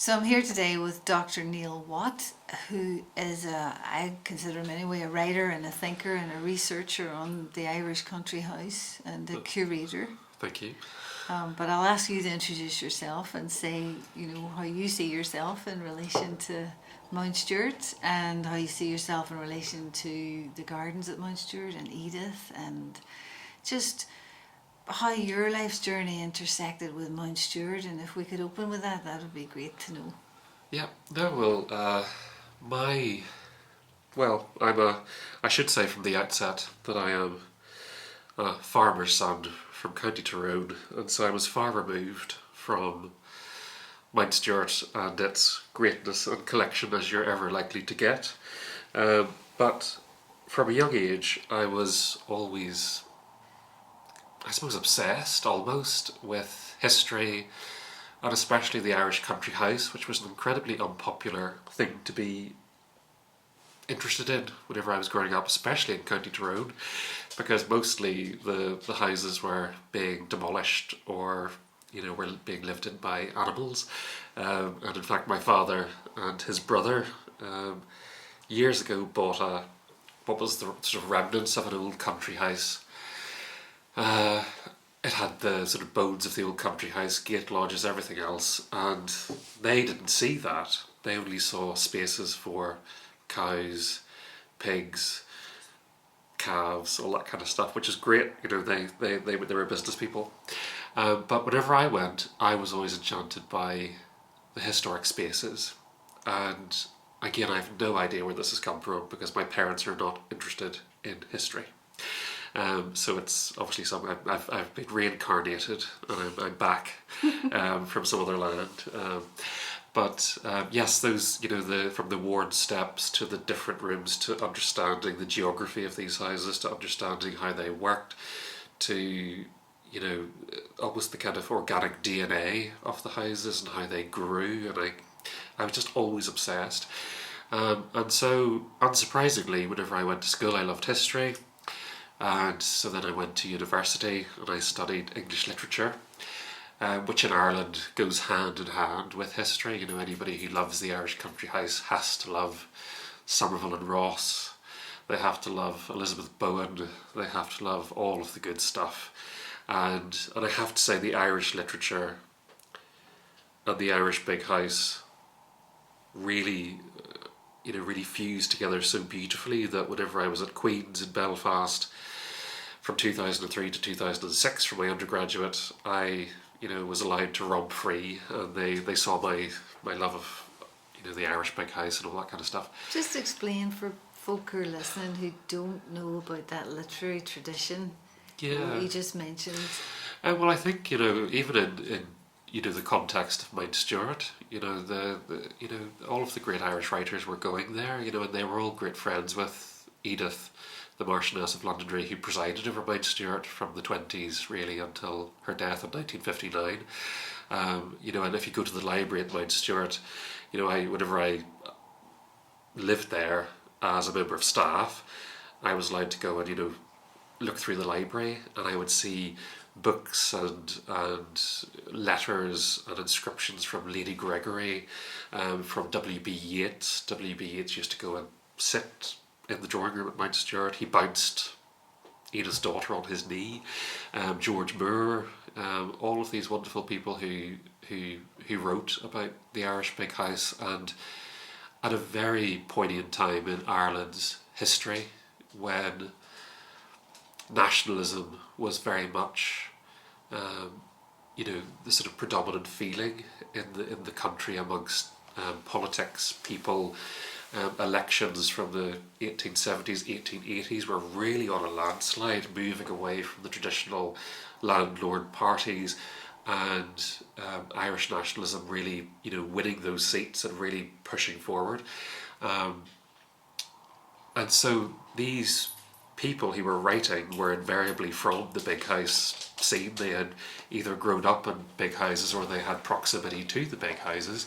So I'm here today with Dr. Neil Watt, who is I consider him anyway, a writer and a thinker and a researcher on the Irish country house and a curator. Thank you. But I'll ask you to introduce yourself and say, how you see yourself in relation to Mount Stewart and how you see yourself in relation to the gardens at Mount Stewart and Edith, and just how your life's journey intersected with Mount Stewart. And if we could open with that, that would be great to know. Yeah, no, I should say from the outset that I am a farmer's son from County Tyrone, and so I'm as far removed from Mount Stewart and its greatness and collection as you're ever likely to get. But from a young age, I was always, I suppose, obsessed almost with history, and especially the Irish country house, which was an incredibly unpopular thing to be interested in whenever I was growing up, especially in County Tyrone, because mostly the houses were being demolished or were being lived in by animals. And in fact, my father and his brother years ago bought what was the sort of remnants of an old country house. It had the sort of bones of the old country house, gate lodges, everything else, and they didn't see that. They only saw spaces for cows, pigs, calves, all that kind of stuff, which is great. They were business people. But whenever I went, I was always enchanted by the historic spaces. And again, I have no idea where this has come from because my parents are not interested in history. So it's obviously something I've been reincarnated and I'm back from some other land. But yes, those from the worn steps to the different rooms to understanding the geography of these houses, to understanding how they worked, to almost the kind of organic DNA of the houses and how they grew, and I was just always obsessed. And so, unsurprisingly, whenever I went to school, I loved history. And so then I went to university and I studied English literature, which in Ireland goes hand in hand with history. Anybody who loves the Irish country house has to love Somerville and Ross. They have to love Elizabeth Bowen. They have to love all of the good stuff. And I have to say the Irish literature and the Irish big house really fused together so beautifully that whenever I was at Queen's in Belfast from 2003 to 2006 for my undergraduate, I was allowed to romp free, and they saw my love of the Irish big house and all that kind of stuff. Just explain for folk who are listening who don't know about that literary tradition. Yeah, you just mentioned. Well, I think even in the context of Mount Stewart, the all of the great Irish writers were going there, and they were all great friends with Edith, the Marchioness of Londonderry, who presided over Mount Stewart from the 20s really until her death in 1959. And if you go to the library at Mount Stewart, whenever I lived there as a member of staff, I was allowed to go and look through the library, and I would see books and letters and inscriptions from Lady Gregory, from W.B. Yeats. W.B. Yeats used to go and sit in the drawing room at Mount Stewart. He bounced Edith's daughter on his knee. George Moore, all of these wonderful people who wrote about the Irish big house, and at a very poignant time in Ireland's history when nationalism was very much the sort of predominant feeling in the country amongst politics, people. Elections from the 1870s, 1880s were really on a landslide, moving away from the traditional landlord parties, and Irish nationalism really winning those seats and really pushing forward. And so these people who were writing were invariably from the big house scene. They had either grown up in big houses or they had proximity to the big houses.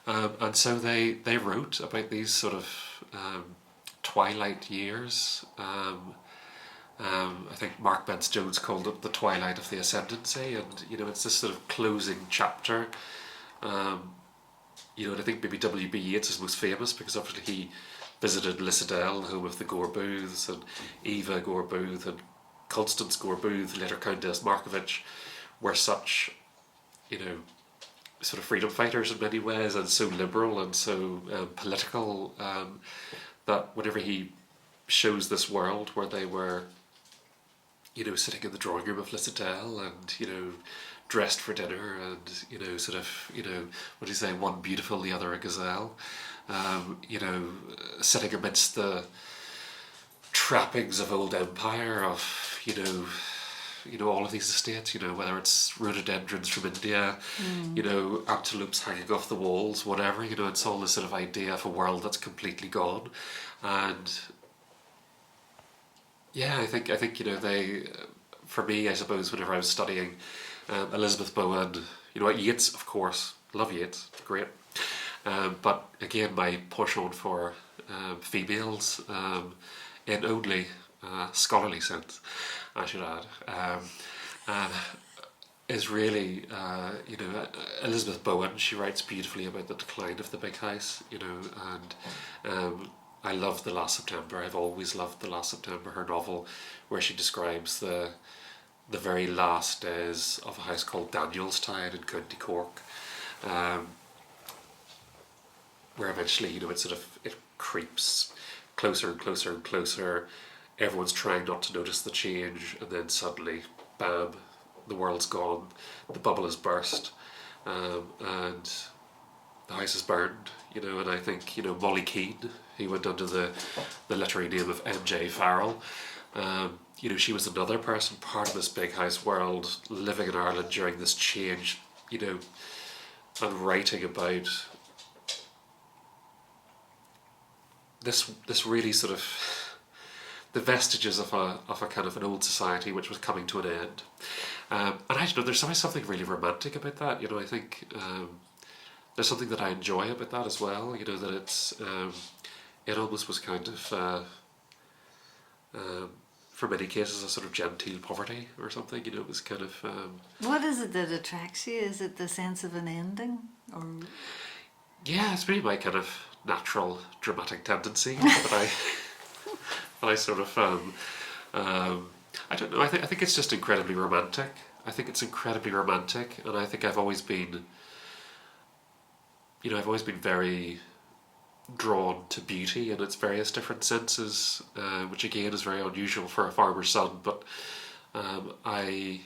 And so they wrote about these sort of twilight years. I think Mark Bence-Jones called it the twilight of the ascendancy, and it's this sort of closing chapter and I think maybe W.B. Yeats is most famous because obviously he visited Lissadell, home of the Gore Booths, and Eva Gore Booth and Constance Gore Booth, later Countess Markovich, were such, sort of freedom fighters in many ways, and so liberal and so political, that whenever he shows this world where they were, sitting in the drawing room of Lissadell and, dressed for dinner and, sort of, what do you say, one beautiful, the other a gazelle, sitting amidst the trappings of old empire, of, all of these estates, whether it's rhododendrons from India, antelopes hanging off the walls, whatever, it's all this sort of idea of a world that's completely gone. And yeah, I think they, for me, I suppose, whenever I was studying Elizabeth Bowen, Yeats, of course, love Yeats, great. But again, my penchant for females, in only scholarly sense, I should add, is really, Elizabeth Bowen. She writes beautifully about the decline of the big house, and I love The Last September. I've always loved The Last September, her novel, where she describes the very last days of a house called Danielstown in County Cork, where eventually, it creeps closer and closer and closer. Everyone's trying not to notice the change, and then suddenly, bam, the world's gone, the bubble has burst, and the house is burned, and I think, Molly Keane, who went under the literary name of M.J. Farrell, she was another person, part of this big house world, living in Ireland during this change, and writing about this really sort of the vestiges of a kind of an old society which was coming to an end. And I don't know, there's always something really romantic about that. I think there's something that I enjoy about that as well. That it's it almost was kind of for many cases a sort of genteel poverty or something. It was kind of. What is it that attracts you? Is it the sense of an ending, or? Yeah, it's really my kind of natural dramatic tendency, but I sort of I don't know. I think it's just incredibly romantic. I think it's incredibly romantic, and I think I've always been very drawn to beauty in its various different senses, which again is very unusual for a farmer's son. But I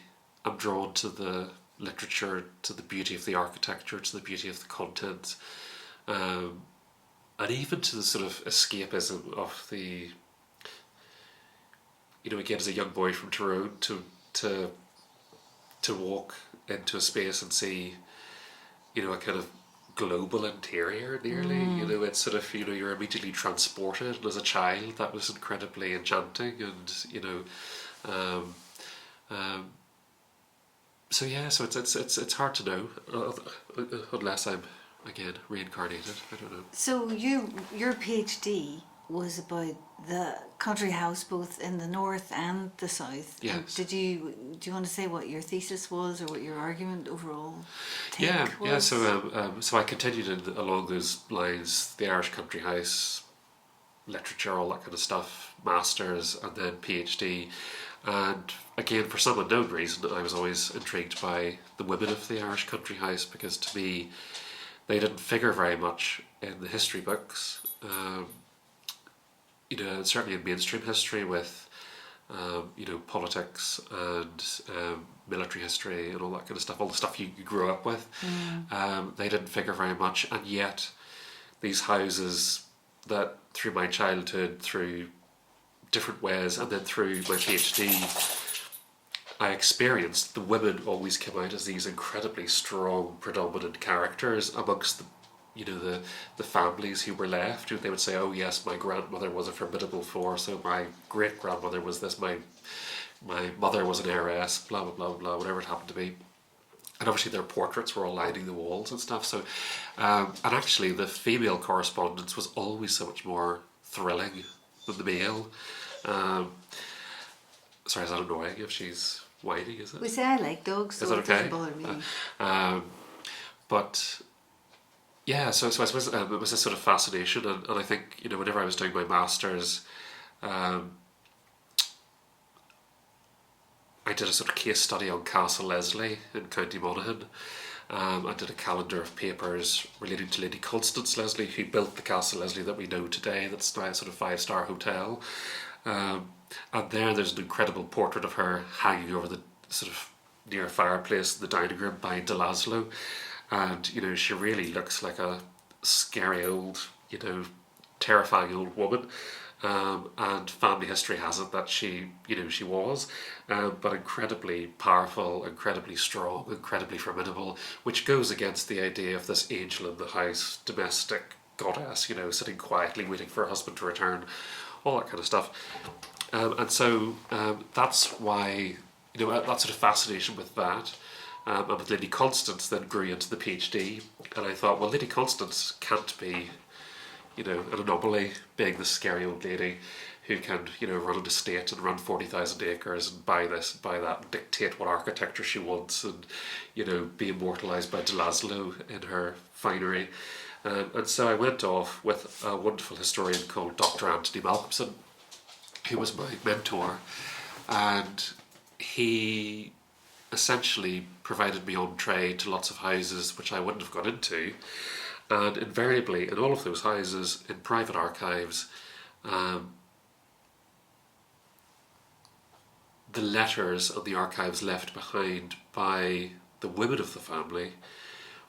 am drawn to the literature, to the beauty of the architecture, to the beauty of the content, and even to the sort of escapism of the, again, as a young boy from Tyrone, to walk into a space and see, a kind of global interior nearly. It's sort of, you're immediately transported, and as a child that was incredibly enchanting, and so yeah, so it's hard to know, unless I'm again reincarnated. I don't know. So your PhD was about the country house both in the north and the south. Yes. And do you want to say what your thesis was, or what your argument overall take was? Yeah. So I continued along those lines: the Irish country house, literature, all that kind of stuff, masters, and then PhD. And again, for some unknown reason, I was always intrigued by the women of the Irish country house, because to me, they didn't figure very much in the history books. Certainly in mainstream history with, politics and military history and all that kind of stuff, all the stuff you grew up with. They didn't figure very much, and yet these houses that through my childhood, through different ways, and then through my PhD, I experienced, the women always came out as these incredibly strong, predominant characters amongst the families who were left. They would say, "Oh yes, my grandmother was a formidable force. So my great grandmother was this. My mother was an heiress. Blah blah blah blah. Whatever it happened to be." And obviously their portraits were all lining the walls and stuff. So, and actually the female correspondence was always so much more thrilling than the male. Sorry, is that annoying if she's whining, is it? We say I like dogs, so is that okay? It doesn't bother me. But yeah, so I suppose it was a sort of fascination, and I think, whenever I was doing my masters, um, I did a sort of case study on Castle Leslie in County Monaghan. I did a calendar of papers relating to Lady Constance Leslie, who built the Castle Leslie that we know today. That's now a sort of five-star hotel. Um, and there's an incredible portrait of her hanging over the sort of near fireplace in the dining room by De Laszlo. And, she really looks like a scary old, terrifying old woman. And family history has it that she was, but incredibly powerful, incredibly strong, incredibly formidable, which goes against the idea of this angel in the house, domestic goddess, sitting quietly waiting for her husband to return, all that kind of stuff. And so that's why, that sort of fascination with that. And with Lady Constance then grew into the PhD, and I thought, well, Lady Constance can't be an anomaly, being this scary old lady who can, run an estate and run 40,000 acres and buy this, buy that, and dictate what architecture she wants, and, be immortalised by De Laszlo in her finery. And so I went off with a wonderful historian called Dr. Anthony Malcolmson, who was my mentor, and he essentially provided me entree to lots of houses which I wouldn't have gone into. And invariably, in all of those houses, in private archives, the letters and the archives left behind by the women of the family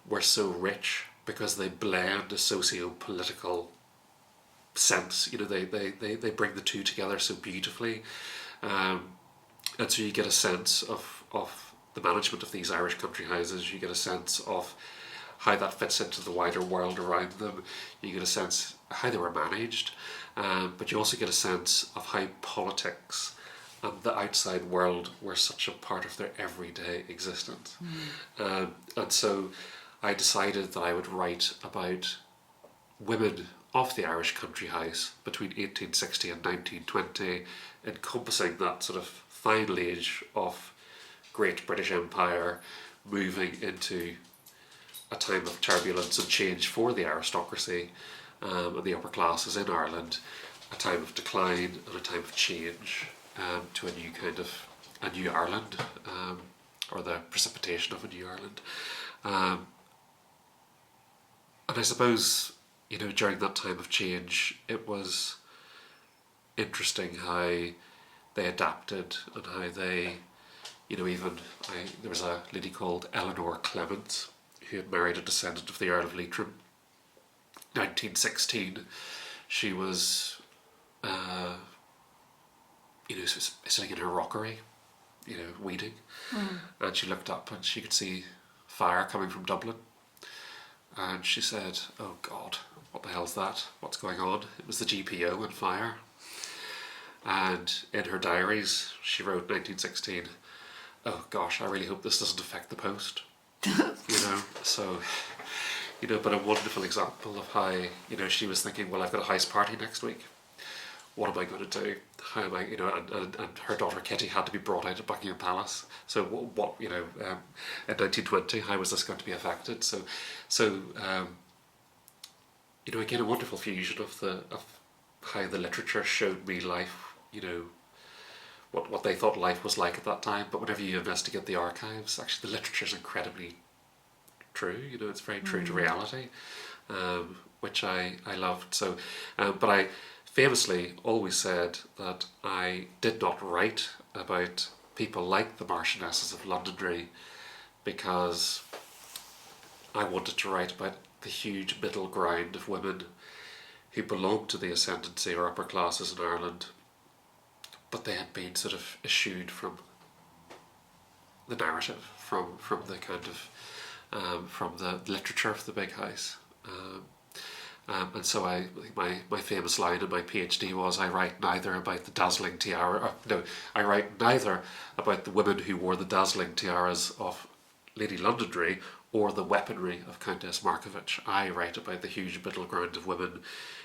were so rich because they blend a socio-political sense. They bring the two together so beautifully. And so you get a sense of the management of these Irish country houses. You get a sense of how that fits into the wider world around them. You get a sense how they were managed, but you also get a sense of how politics and the outside world were such a part of their everyday existence. And so I decided that I would write about women of the Irish country house between 1860 and 1920, encompassing that sort of final age of Great British Empire, moving into a time of turbulence and change for the aristocracy and the upper classes in Ireland, a time of decline and a time of change to a new Ireland, or the precipitation of a new Ireland. And I suppose, during that time of change, it was interesting how they adapted and how they, there was a lady called Eleanor Clement who had married a descendant of the Earl of Leitrim. 1916, she was, sitting in her rockery, weeding, and she looked up and she could see fire coming from Dublin, and she said, "Oh God, what the hell's that? What's going on?" It was the GPO on fire. And in her diaries, she wrote 1916, "Oh gosh, I really hope this doesn't affect the post." So, but a wonderful example of how, she was thinking, well, I've got a house party next week. What am I going to do? How am I, and her daughter Kitty had to be brought out of Buckingham Palace. So what in 1920, how was this going to be affected? So again, a wonderful fusion of how the literature showed me life, what they thought life was like at that time. But whenever you investigate the archives, actually the literature is incredibly true. It's very true to reality, which I loved. So, but I famously always said that I did not write about people like the Marchionesses of Londonderry because I wanted to write about the huge middle ground of women who belonged to the ascendancy or upper classes in Ireland, but they had been sort of eschewed from the narrative, from the kind of from the literature of the big house. And so I think my famous line in my PhD was, I write neither about the dazzling tiara, I write neither about the women who wore the dazzling tiaras of Lady Londonderry or the weaponry of Countess Markievicz. I write about the huge middle ground of women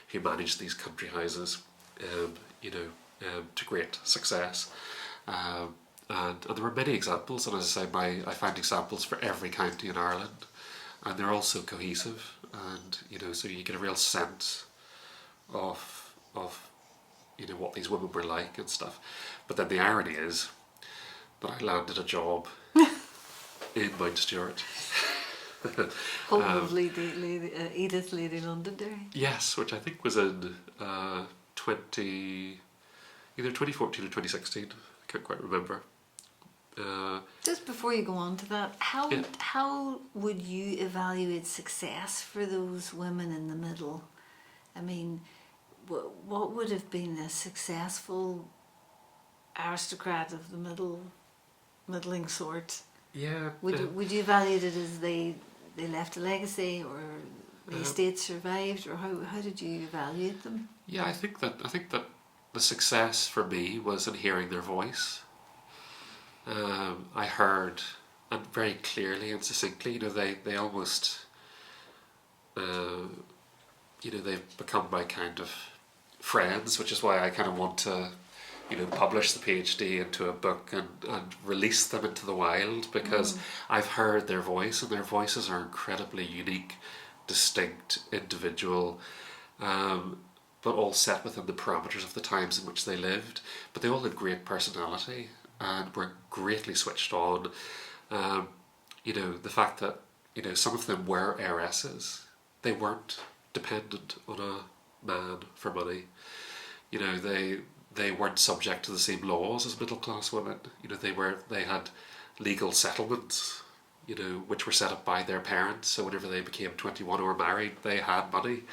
who managed these country houses, to great success. And there were many examples, and as I say, I find examples for every county in Ireland, and they're all so cohesive. and so you get a real sense of what these women were like and stuff. But then the irony is that I landed a job in Mount Stewart. Home of Edith Lady Londonderry. Yes, which I think was in either 2014 or 2016. I can't quite remember. Just before you go on to that, Yeah. how would you evaluate success for those women in the middle? I mean, what would have been a successful aristocrat of the middling sort? Yeah. Would you evaluate it as they left a legacy, or the estate survived, or how did you evaluate them? Yeah, I think that the success for me was in hearing their voice. I heard, and very clearly and succinctly, they almost, they've become my kind of friends, which is why I kind of want to, publish the PhD into a book and release them into the wild, because I've heard their voice, and their voices are incredibly unique, distinct, individual, but all set within the parameters of the times in which they lived. But they all had great personality and were greatly switched on. The fact that some of them were heiresses, they weren't dependent on a man for money. They weren't subject to the same laws as middle class women. They had legal settlements, which were set up by their parents. So whenever they became 21 or married, they had money.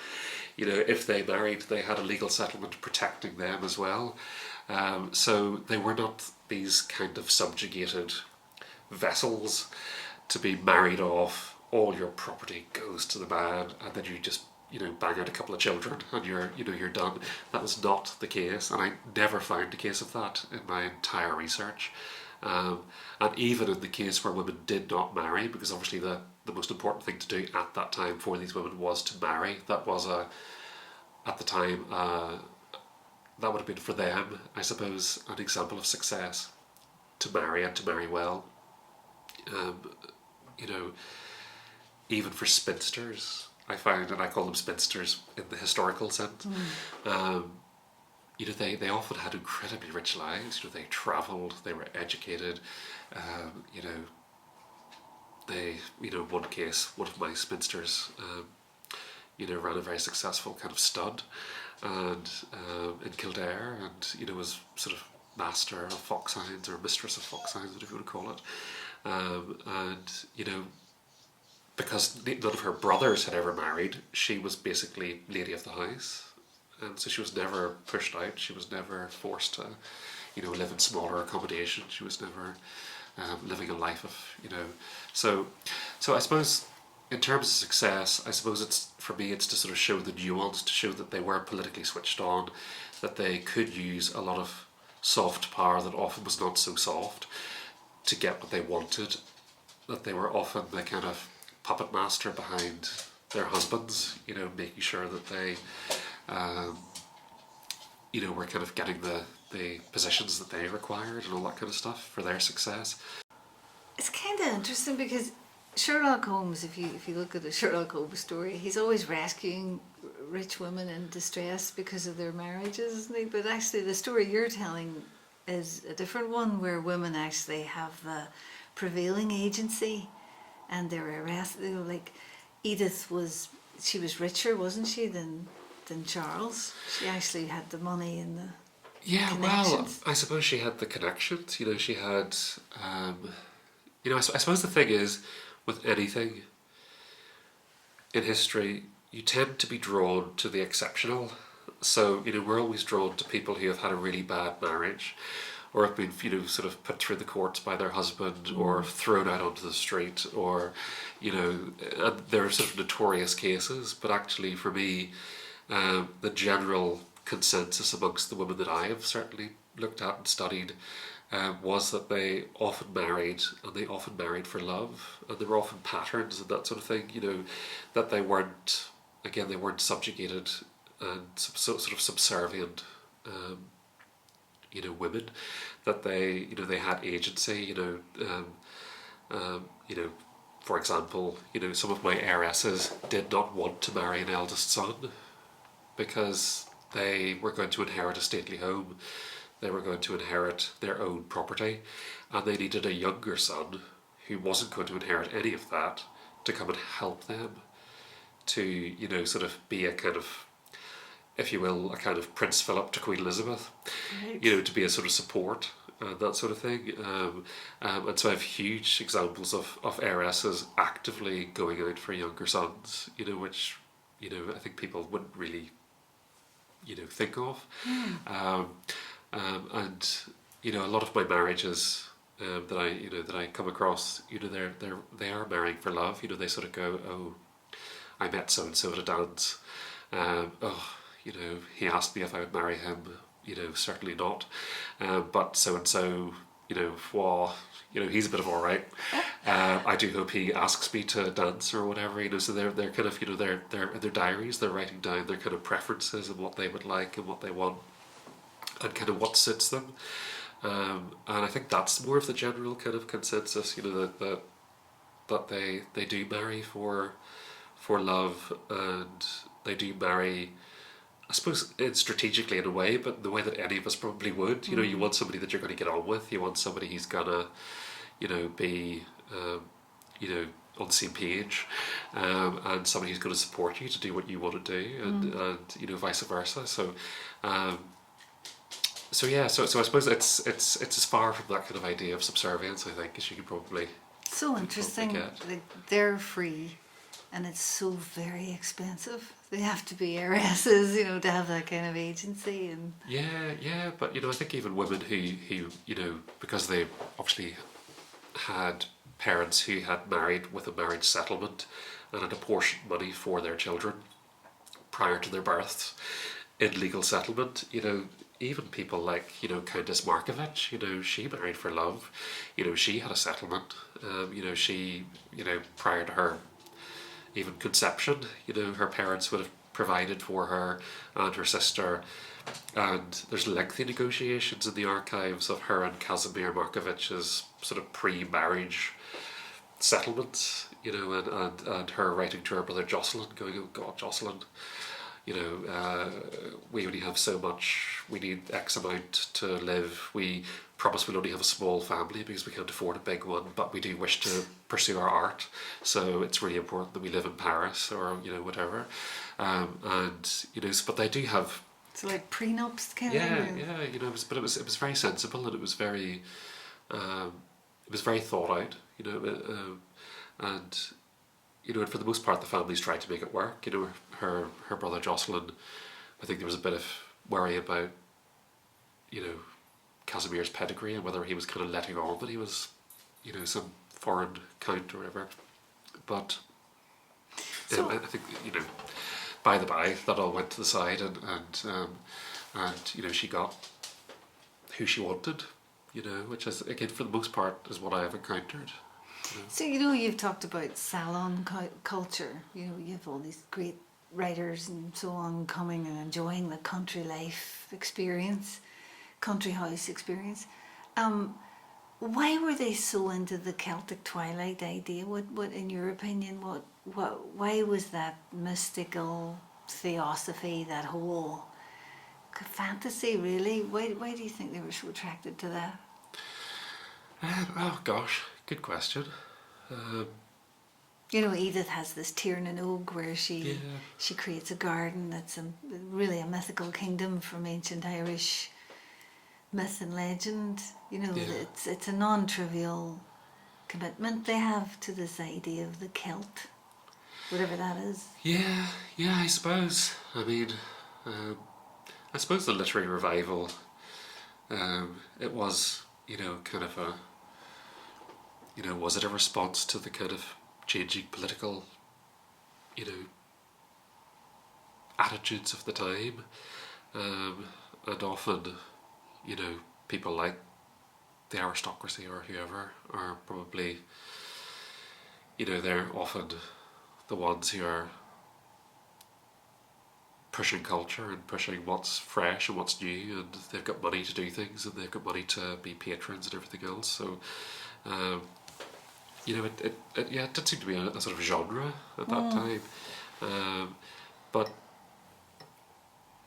If they married, they had a legal settlement protecting them as well. So they were not these kind of subjugated vessels to be married off. All your property goes to the man, and then you just bang out a couple of children and you're done. That was not the case, and I never found a case of that in my entire research. And even in the case where women did not marry, because obviously the most important thing to do at that time for these women was to marry. That was at the time, that would have been for them, I suppose, an example of success, to marry, and to marry well. Even for spinsters, I found, and I call them spinsters in the historical sense, they often had incredibly rich lives. They travelled, they were educated. In one case, one of my spinsters, ran a very successful kind of stud, and in Kildare, and was sort of master of foxhounds, or mistress of foxhounds, whatever you want to call it, because none of her brothers had ever married, she was basically lady of the house, and so she was never pushed out. She was never forced to, live in smaller accommodation. She was never living a life of, So I suppose, in terms of success, I suppose it's to sort of show the nuance, to show that they were politically switched on, that they could use a lot of soft power that often was not so soft to get what they wanted, that they were often the kind of puppet master behind their husbands, making sure that they, were kind of getting the positions that they required and all that kind of stuff for their success. It's kind of interesting because Sherlock Holmes, if you look at the Sherlock Holmes story, he's always rescuing rich women in distress because of their marriages, isn't he? But actually the story you're telling is a different one, where women actually have the prevailing agency, and they were arrested. Like Edith was richer, wasn't she, than Charles? She actually had the money and the connections. Well, I suppose she had the connections. She had. I suppose the thing is, with anything in history, you tend to be drawn to the exceptional. So we're always drawn to people who have had a really bad marriage, or have been sort of put through the courts by their husband, or thrown out onto the street, or and there are sort of notorious cases. But actually, for me, the general consensus amongst the women that I have certainly looked at and studied was that they often married, and they often married for love, and there were often patterns and that sort of thing. That they weren't subjugated and sort of subservient. Women, that they had agency. for example, some of my heiresses did not want to marry an eldest son because they were going to inherit a stately home, they were going to inherit their own property, and they needed a younger son who wasn't going to inherit any of that to come and help them to, sort of be a kind of, if you will, a kind of Prince Philip to Queen Elizabeth, Right. to be a sort of support and that sort of thing. And so I have huge examples of heiresses actively going out for younger sons, which, I think people wouldn't really, think of. And, a lot of my marriages that I come across, they are marrying for love. They sort of go, oh, I met so and so at a dance. Oh, he asked me if I would marry him. Certainly not. But so and so, well, he's a bit of all right. I do hope he asks me to dance or whatever. So they're kind of, they're in their diaries. They're writing down their kind of preferences and what they would like and what they want, and kind of what suits them. And I think that's more of the general kind of consensus. That they do marry for love, and they do marry, I suppose, strategically in a way, but the way that any of us probably would. You want somebody that you're going to get on with. You want somebody who's gonna, be, on the same page, and somebody who's going to support you to do what you want to do, and vice versa. So, so I suppose it's as far from that kind of idea of subservience, I think, as you could probably. So interesting. Like, they're free, and it's so very expensive. They have to be heiresses, to have that kind of agency. And yeah, but I think even women who because they obviously had parents who had married with a marriage settlement and had apportioned money for their children prior to their births in legal settlement, even people like, Countess Markovich, she married for love, she had a settlement, she, prior to her even conception, her parents would have provided for her and her sister, and there's lengthy negotiations in the archives of her and Casimir Markovich's sort of pre-marriage settlements, and her writing to her brother Jocelyn, going, oh God, Jocelyn, we only have so much, we need X amount to live, we promise we'll only have a small family because we can't afford a big one, but we do wish to pursue our art, so it's really important that we live in Paris or whatever, and but they do have, it's like prenups kind yeah, of thing. yeah, but it was very sensible, and it was very thought out, and and for the most part the families tried to make it work. Her brother Jocelyn, I think there was a bit of worry about Casimir's pedigree and whether he was kind of letting on that he was some foreign count or whatever, but So- I think by the by that all went to the side, and she got who she wanted, which is, again, for the most part, is what I have encountered. So, you've talked about salon culture. You have all these great writers and so on coming and enjoying the country life experience, country house experience. Why were they so into the Celtic twilight idea? What in your opinion, why was that mystical theosophy, that whole fantasy, really? Why do you think they were so attracted to that? Oh gosh, good question. Edith has this Tiernan Og where Yeah. she creates a garden that's really a mythical kingdom from ancient Irish myth and legend. It's a non-trivial commitment they have to this idea of the Celt, whatever that is. Yeah, I suppose. I mean, I suppose the literary revival, it was, kind of a, was it a response to the kind of changing political, attitudes of the time? And often, people like the aristocracy or whoever are probably, they're often the ones who are pushing culture and pushing what's fresh and what's new, and they've got money to do things, and they've got money to be patrons and everything else. So it did seem to be a sort of genre at that time. But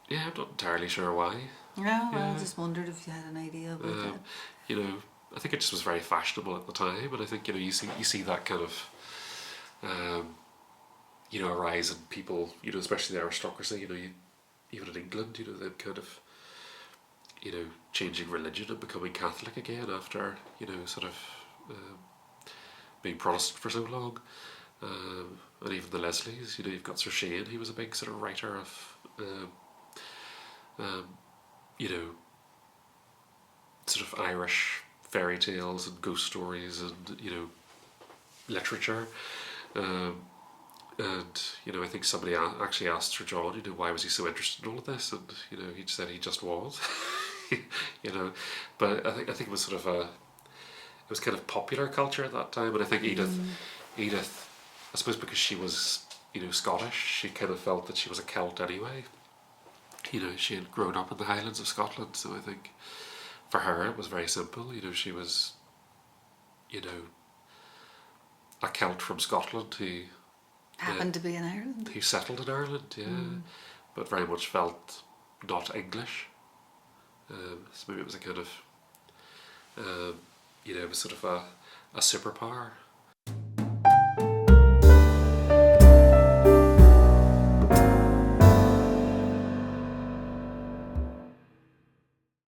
yeah, I'm not entirely sure why. Yeah, well, I Yeah. just wondered if you had an idea about that. You know, I think it just was very fashionable at the time, and I think you see that kind of a rise in people, especially the aristocracy, even in England, them kind of changing religion and becoming Catholic again after sort of being Protestant for so long. And even the Leslies, you've got Sir Shane. He was a big sort of writer of you know sort of Irish fairy tales and ghost stories and literature. And I think somebody actually asked Sir John, why was he so interested in all of this, and he said he just was. But I think it was sort of it was kind of popular culture at that time, and I think Edith, I suppose because she was Scottish, she kind of felt that she was a Celt anyway. She had grown up in the Highlands of Scotland, so I think for her it was very simple. She was a Celt from Scotland who Happened to be in Ireland. who settled in Ireland, but very much felt not English. So maybe it was a kind of, it was sort of a superpower